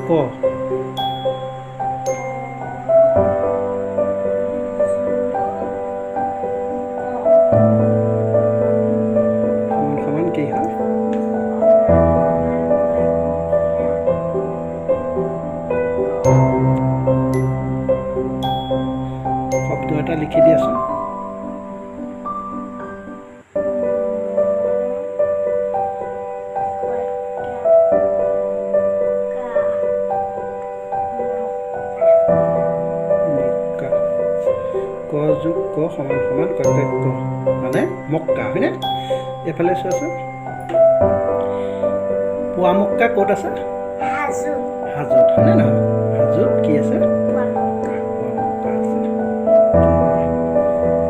ক সমান কি হয় শব্দ এটা লিখি দিয়াচোন ক যোগ ক সমান সমান ক মানে মক্কা হয়নে এইফালে চোৱাচোন পুৱা মক্কা ক'ত আছে হাজোত হয়নে নহয় হাজোত কি আছে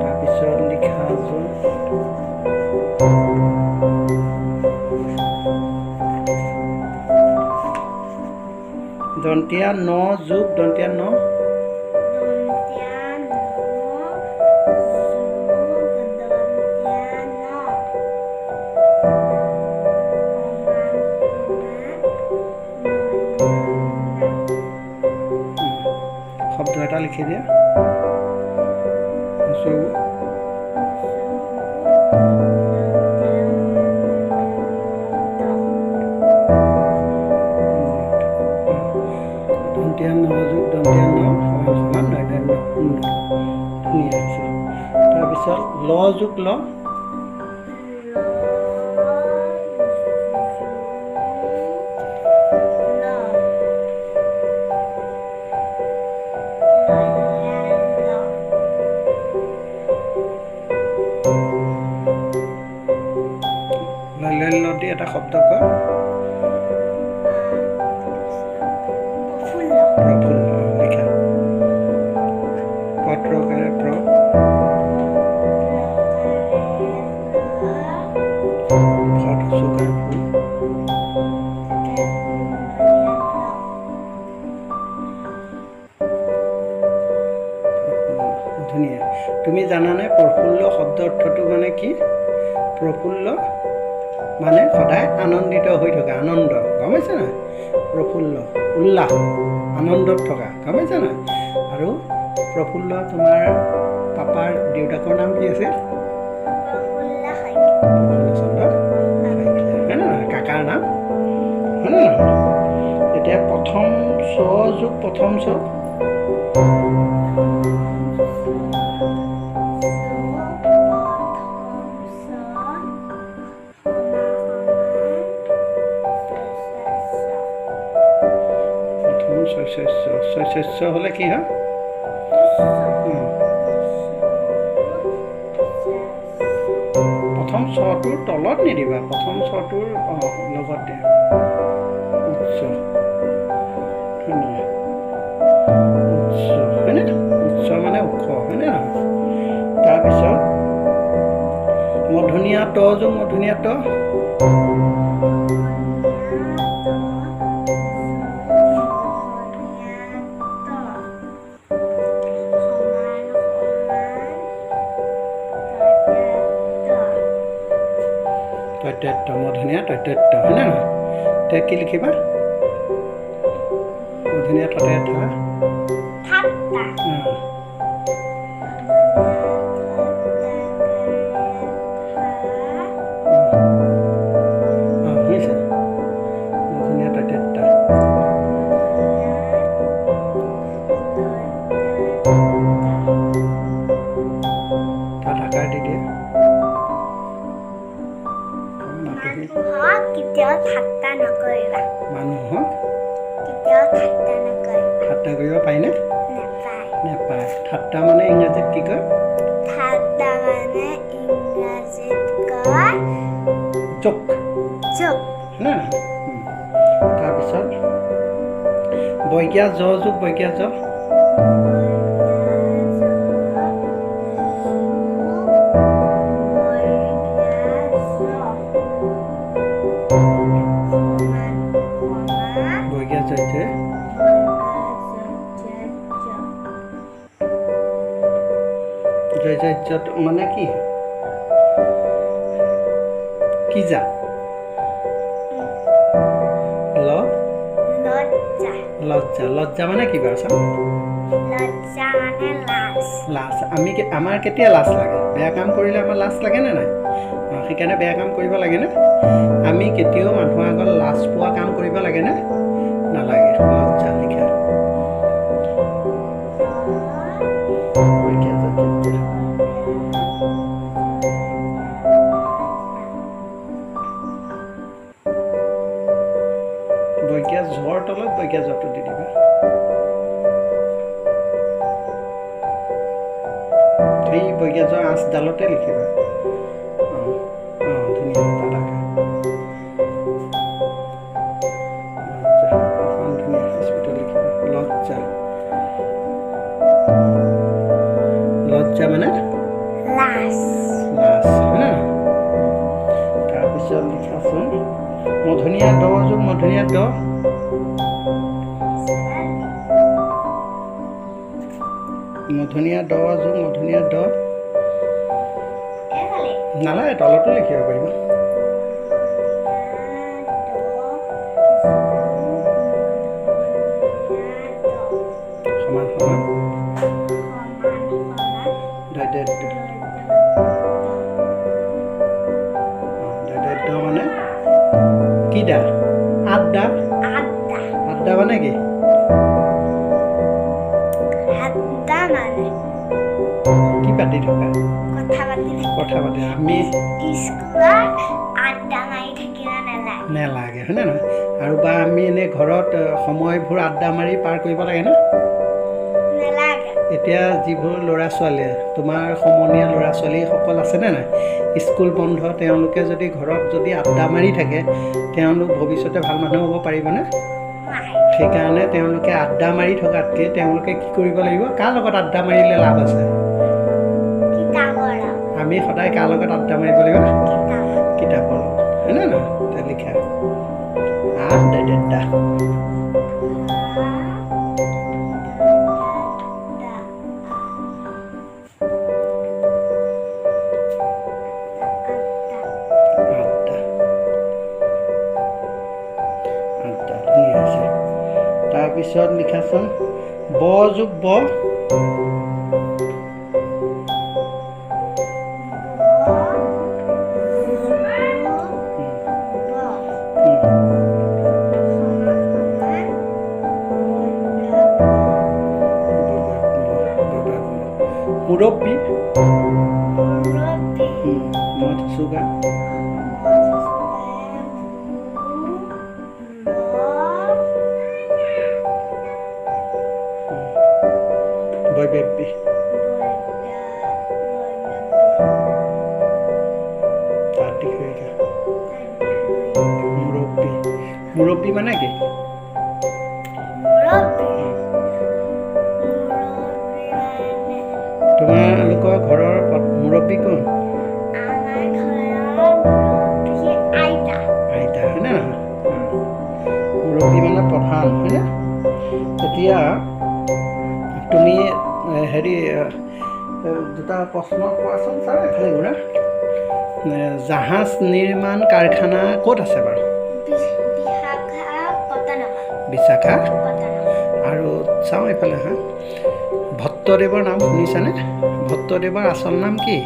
তাৰপিছত লিখা যোগ দন্তীয়া ন যোগ দন্তীয়া ন শব্দ এটা লিখি দিয়া দন্তীয়া ন যোগ দন্তীয়া ন সমান সমান ধুনীয়া আছে তাৰপিছত ল যোগ ল লদি এটা শব্দ কোৱা প্ৰফুল্ল লিখা পত্ৰকাৰে ধুনীয়া তুমি জানানে প্ৰফুল্ল শব্দ অৰ্থটো মানে কি প্ৰফুল্ল মানে সদায় আনন্দিত হৈ থকা আনন্দ গম পাইছা নাই প্ৰফুল্ল উল্লাস আনন্দত থকা গম পাইছা নাই আৰু প্ৰফুল্ল তোমাৰ পাপাৰ দেউতাকৰ নাম কি আছিল হয় নে নহয় কাকাৰ নাম হয় নে নহয় এতিয়া প্ৰথম চ যোগ প্ৰথম চ শস্য হলে কি হয় প্ৰথম চটোৰ তলত নিদিবা প্ৰথম চটোৰ লগতে উচ্চ উচ্চ হয়নে উচ্চ মানে ওখ হয়নে নহয় তাৰপিছত মধুনীয়া ত যোগ মধুনীয়া ত তৈতত্য মধুনীয়া তৈতত্য হয় নে নহয় এতিয়া কি লিখিবা মধুনীয়া ততে হৈছে মধুনীয়া তৈতত্য তাত আকাৰ দি দিয়ে কেতিয়াও ঠাট্টা নকৰিবা মানুহক কেতিয়াও ঠাট্টা নকৰিবা ঠাট্টা কৰিব পায়নে নেপায় ঠাট্টা মানে ইংৰাজীত কি কয় ঠাট্টা মানে ইংৰাজীত কয় জোক জোক না তাৰপিছত বৈজ্ঞা জ যোগ বৈজ্ঞা জ জয়জয়ত মানে কি কি যা ল লজ্জা লজ্জা লজ্জা মানে কি বাৰু চাওঁ লজ্জা মানে লাজ লাজ আমাৰ কেতিয়া লাজ লাগে বেয়া কাম কৰিলে আমাৰ লাজ লাগে নে নাই সেইকাৰণে বেয়া কাম কৰিব লাগেনে আমি কেতিয়াও মানুহৰ আগত লাজ পোৱা কাম কৰিব লাগেনে নালাগে লজ্জা লিখা বৈজ্ঞা জ্বৰ তলত বৈজ্ঞা জ্বৰটো দি দিবা সেই বৈজ্ঞা জ্বৰ আঁচডালতে লিখিবা ধুনীয়া তালাকা এখন ধুনীয়া হস্পিটেল লিখিবা লজ্জা লজ্জা মানে লাজ লাজ হয় না তাৰপিছত লিখাচোন মধুনীয়া দ যোগ মধুনীয়া দ মধুনীয়া দ যোগ মধুনীয়া দ নালাগে তলতো লিখিব পাৰিবা সমান সমান দ মানে কি দা আড্ডা আড্ডা মানে কি কি পাতি থকা কথা পাতি আমি নেলাগে হয়নে নহয় আৰু বা আমি এনেই ঘৰত সময়বোৰ আড্ডা মাৰি পাৰ কৰিব লাগে না এতিয়া যিবোৰ ল'ৰা ছোৱালীয়ে তোমাৰ সমনীয়া ল'ৰা ছোৱালীসকল আছেনে নাই স্কুল বন্ধ তেওঁলোকে যদি ঘৰত যদি আড্ডা মাৰি থাকে তেওঁলোক ভৱিষ্যতে ভাল মানুহ হ'ব পাৰিবনে সেইকাৰণে তেওঁলোকে আড্ডা মাৰি থকাতকৈ তেওঁলোকে কি কৰিব লাগিব কাৰ লগত আড্ডা মাৰিলে লাভ আছে আমি সদায় কাৰ লগত আড্ডা মাৰিব লাগিব কিতাপৰ লগত হয়নে নহয় লিখা আড্ডা তাৰপিছত লিখাচোন ব যোগ ব মুৰব্বী মধু চুগা বৈবেব্বী মুৰব্বী মুৰব্বী মানে কি তোমালোকৰ ঘৰৰ মুৰব্বী কোন আইতা হয়নে নহয় মুৰব্বী মানে প্ৰধান হয়নে এতিয়া তুমি হেৰি দুটা প্ৰশ্ন কোৱাচোন ছাৰ এফালে ঘূৰা জাহাজ নিৰ্মাণ কাৰখানা ক'ত আছে বাৰু বিশাখা আৰু চাওঁ এইফালে হা ভট্টদেৱৰ নাম শুনিছানে ভট্টদেৱৰ আচল নাম কি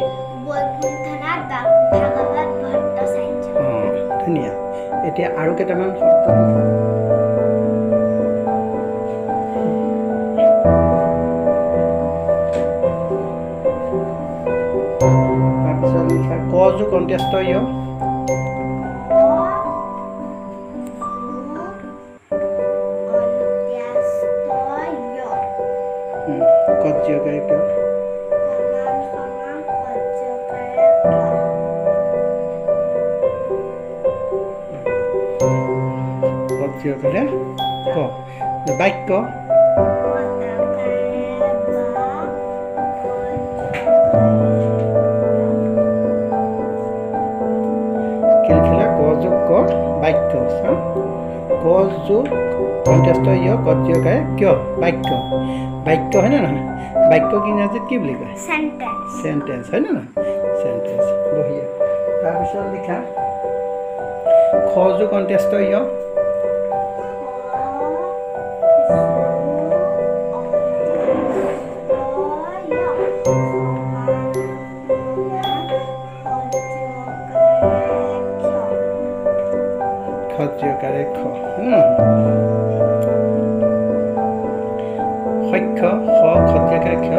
ধুনীয়া এতিয়া আৰু কেইটামান শব্দ তাৰপিছত লিখা ক যোগ অন্ত্যস্ত য় কজ্যকাৰে কিয় কজ্যকাৰে ক বাক্য খেলখেলা ক যোগ ক বাক্য ক যোগ অন্ত্যস্ত য় কজ্যকাৰে কিয় বাক্য বাক্য হয়নে নহয় বাক্যক ইংৰাজীত কি বুলি কয় চেণ্টেন্স হয়নে নহয় চেণ্টেন্স বঢ়িয়া তাৰপিছত লিখা খ যোগ অন্ত্যস্ত য় খ খতিয়াকাৰ ক্ষ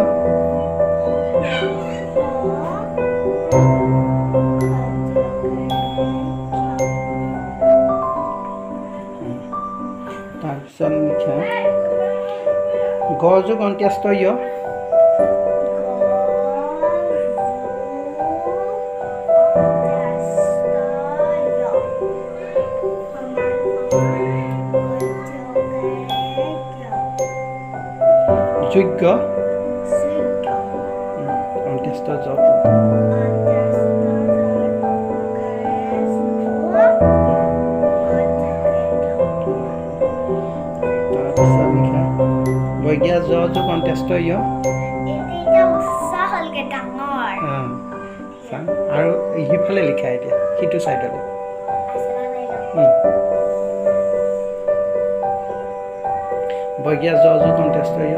তাৰপিছত লিখা গ যোগ অন্ত্যস্ত য় যোগ্য অন্ত্যস্ত য তাৰপিছত লিখা বৈজ্ঞা জ যোগ অন্ত্যস্ত য় আৰু সিফালে লিখা এতিয়া সিটো চাইডলৈ বৈজ্ঞা জ যোগ অন্ত্যস্ত য়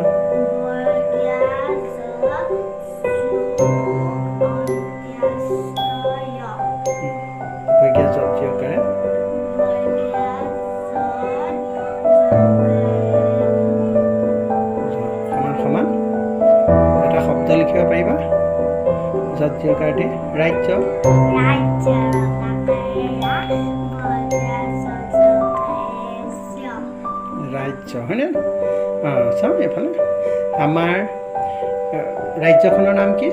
বৈজ্ঞা জ জ্যকাৰে সমান সমান এটা শব্দ লিখিব পাৰিবা যত জ্যকাৰটি ৰাজ্য ৰাজ্য হয়নে চাওঁ এইফালে আমাৰ ৰাজ্যখনৰ নাম কি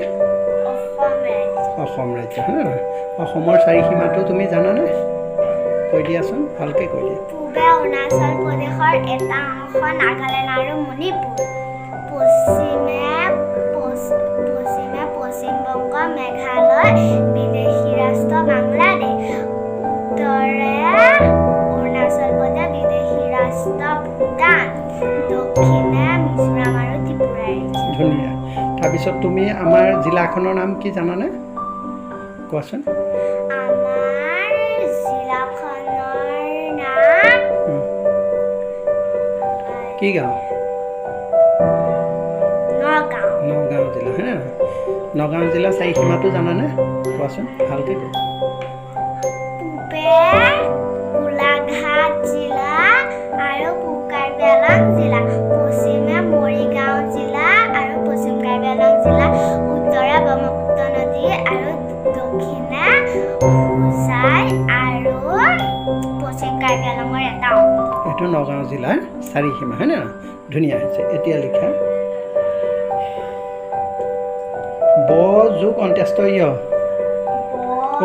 অসম ৰাজ্য হয়নে নহয় অসমৰ চাৰিসীমাটো তুমি জানানে কৈ দিয়াচোন ভালকৈ কৈ দিয়া পূবে অৰুণাচল প্ৰদেশৰ এটা অংশ নাগালেণ্ড আৰু মণিপুৰ পশ্চিমে পশ্চিমবংগ মেঘালয় বিদেশী ৰাষ্ট্ৰ বাংলাদেশ উত্তৰে অৰুণাচল প্ৰদেশ বিদেশী ৰাষ্ট্ৰ ভূটান দক্ষিণে মিজোৰাম আৰু ত্ৰিপুৰা ধুনীয়া তাৰপিছত তুমি আমাৰ জিলাখনৰ নাম কি জানানে কোৱাচোন আমাৰ জিলাখনৰ নাম কি গাঁও নগাঁও জিলা হয়নে নহয় নগাঁও জিলা চাৰিসীমাটো জানানে কোৱাচোন ভালকৈ কোৱা পূবে গোলাঘাট জিলা আৰু পূব কাৰ্বি আংলং জিলা পশ্চিমে মৰিগাঁও জিলা আৰু পশ্চিম কাৰ্বি আংলং জিলা উত্তৰে ব্ৰহ্মপুত্ৰ নদী আৰু দক্ষিণে হোজাই আৰু পশ্চিম কাৰ্বি আংলঙৰ এটা অংশ এইটো নগাঁও জিলাৰ চাৰিসীমা হয়নে ধুনীয়া হৈছে এতিয়া লিখা ব যোগ অন্ত্যস্ত য়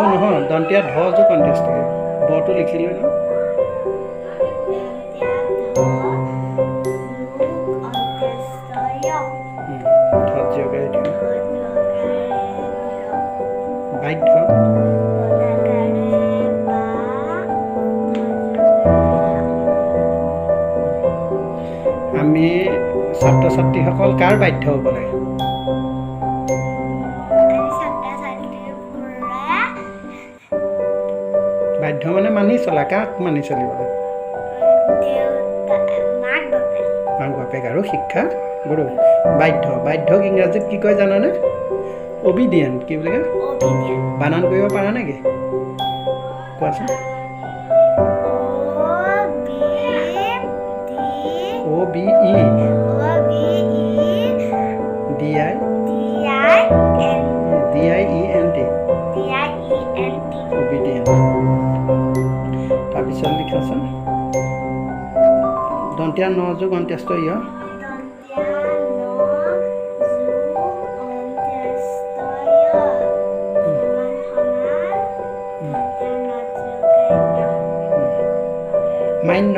নহয় দন্তীয়া ধ যোগ অন্ত্যস্ত য় বটো লিখিলোঁ ন বাধ্য আমি ছাত্ৰ ছাত্ৰীসকল কাৰ বাধ্য হ'ব লাগে বাধ্য মানে মানি চলা কাক মানি চলিব মাক বাপেক আৰু শিক্ষা গুৰু বাধ্যক ইংৰাজীত কি কয় জানানে অবিডিয়েণ্ট কি বুলি কয় বানান কৰিব পাৰা নেকি কোৱাচোন OBE DIENT obedient তাৰপিছত লিখাচোন দন্তীয়া ন যোগ অন্ত্যস্ত য় মান্য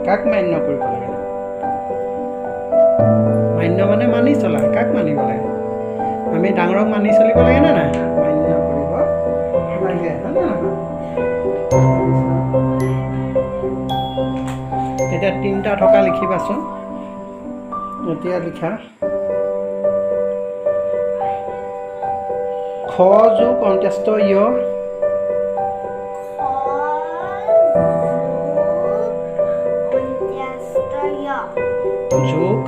কাক মান্য কৰিব লাগে মান্য মানে মানি চলা কাক মানিব লাগে আমি ডাঙৰক মানি চলিব লাগে নে নাই মান্য কৰিব লাগে এতিয়া তিনিটা থকা লিখিবাচোন এতিয়া লিখা খ যোগ অন্ত্যস্ত য় যোগ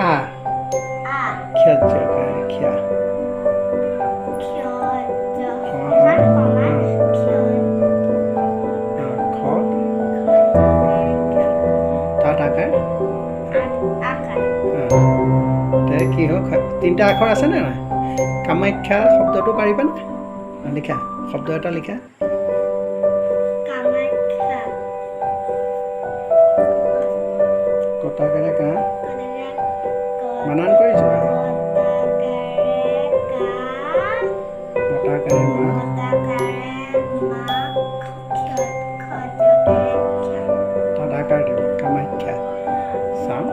আ খ্যা তিনিটা আখৰ আছেনে নাই কামাখ্যা শব্দটো পাৰিবানে লিখা শব্দ এটা লিখা কামাখ্যা কটাকাৰে কা বানান কৰি যোৱা কটাকাৰে মা তদাকাৰ দিব কামাখ্যা চাম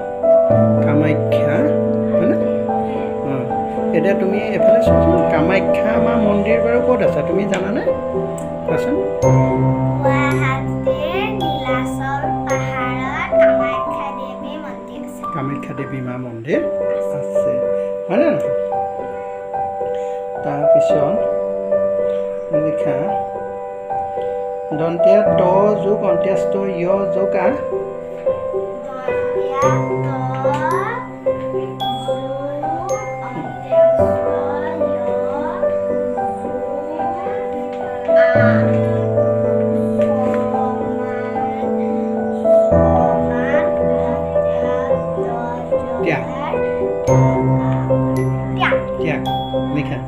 কামাখ্যা হয়নে অঁ এতিয়া তুমি এফালে চোৱাচোন কামাখ্যা মা মন্দিৰ বাৰু ক'ত আছে তুমি জানানে কোৱাচোন কামাখ্যা দেৱী মা মন্দিৰ আছে হয়নে নহয় তাৰপিছত লিখা দন্তীয়া ত যোগ অন্ত্যস্ত য় যোগ আ ত্যাগ লিখা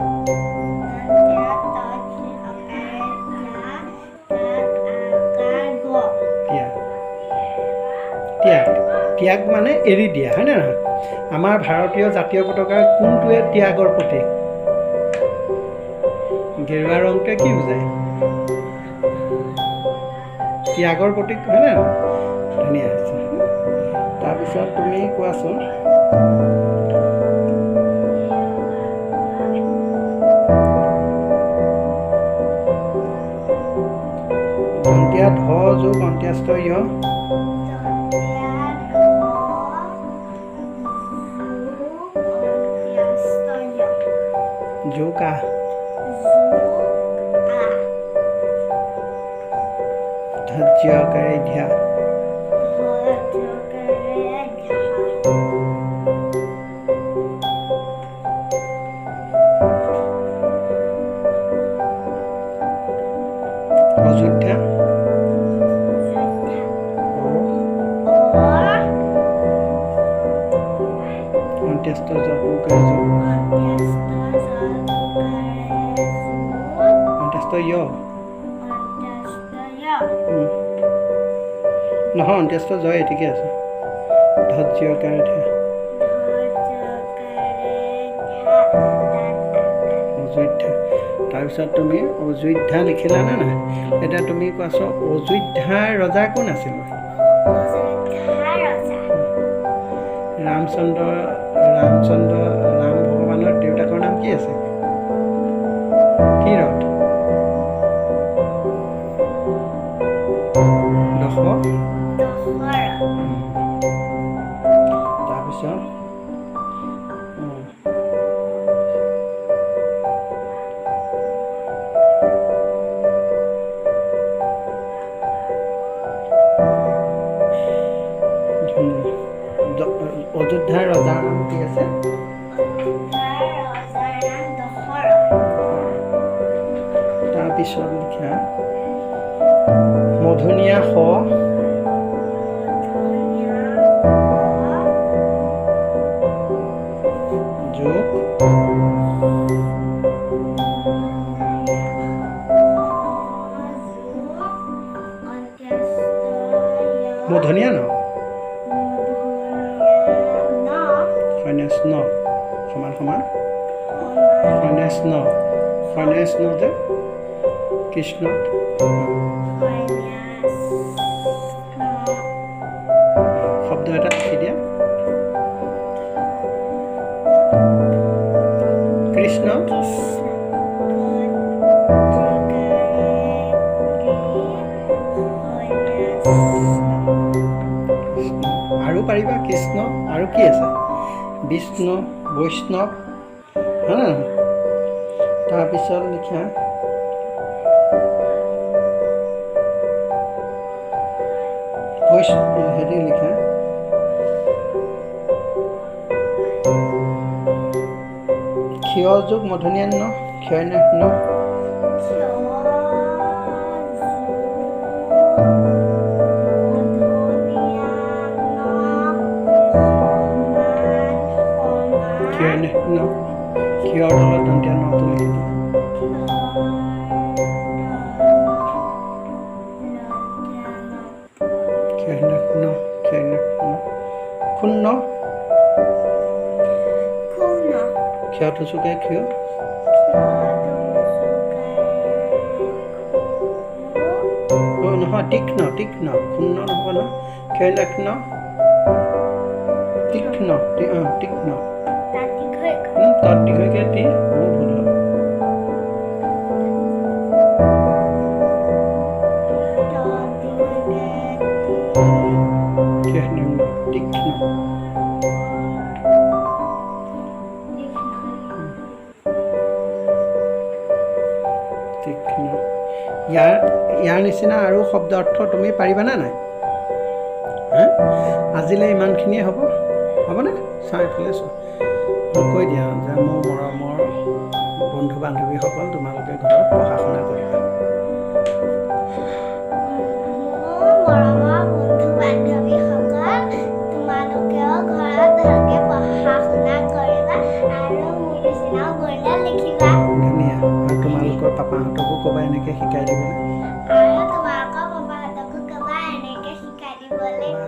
ত্যাগ ত্যাগ মানে এৰি দিয়া হয়নে নহয় আমাৰ ভাৰতীয় জাতীয় পতাকাৰ কোনটোৱে ত্যাগৰ প্ৰতীক গেৰুৱা ৰংটোৱে কি বুজায় ত্যাগৰ প্ৰতীক হয়নে নহয় ধুনীয়া আছে তাৰপিছত তুমি কোৱাচোন দন্তীয়া ধ যোগ অন্ত্যস্ত য় যোগ আ ধৈৰ্যকাৰী ধ্যা অযোধ্যা অন্ত্যস্ত জপুকাৰী অন্ত্যস্ত য় নহয় অন্ত্যস্ত জয় ঠিকে আছে ধৈৰ্যকাৰী ধ্যা অযোধ্যা তাৰপিছত তুমি অযোধ্যা লিখিলানে নাই এতিয়া তুমি কোৱাচোন অযোধ্যাৰ ৰজা কোন আছিল ৰামচন্দ্ৰ ৰাম ভগৱানৰ দেউতাকৰ নাম কি আছে কি ৰথ তাৰপিছত অযোধ্যাৰ ৰজাৰ নাম কি আছে তাৰপিছত লিখা মধুনীয়া স যোগ মধুনীয়া ন সন্যাস ন সমান সমান সন্যাস ন যে কৃষ্ণত শব্দ এটা লিখি দিয়া কৃষ্ণ আৰু পাৰিবা কৃষ্ণ আৰু কি আছে বিষ্ণু বৈষ্ণৱ হয় নহয় তাৰপিছত লিখা হেৰি লিখা ক্ষয় যোগ মধুনীয়া ন ক্ষয় ন ক্ষয় ন ন ক্ষুণ্ণ ক্ষয়টো চুকে ক্ষয় নহয় তীক্ষ্ণ তীক্ষ্ণ ক্ষুণ্ণ নহ'ব ন ক্ষয় লক্ষ্ণ তীক্ষ্ণ তীক্ষ্ণ তাত দীঘৈকে তি মোৰ ভুল হ'ল তীক্ষ্ণ তীক্ষ্ণ ইয়াৰ নিচিনা আৰু শব্দ অৰ্থ তুমি পাৰিবানে নাই আজিলৈ ইমানখিনিয়ে হ'বনে চাওঁ এইফালে চোৱা কৈ দিয়া যে মোৰ মৰমৰ বন্ধু বান্ধৱীসকল তোমালোকে ঘৰত পঢ়া শুনা কৰিবা মৰমৰ বন্ধু বান্ধৱীসকল তোমালোকেও ঘৰত ভালকৈ পঢ়া শুনা কৰিবা আৰু মোৰ নিচিনাও বৰ্ণাল লিখিবা ধুনীয়া আৰু তোমালোকৰ পাপাহঁতকো ক'বা এনেকৈ শিকাই দিবলৈ আৰু তোমালোকৰ পাপাহঁতকো ক'বা এনেকৈ শিকাই দিবলৈ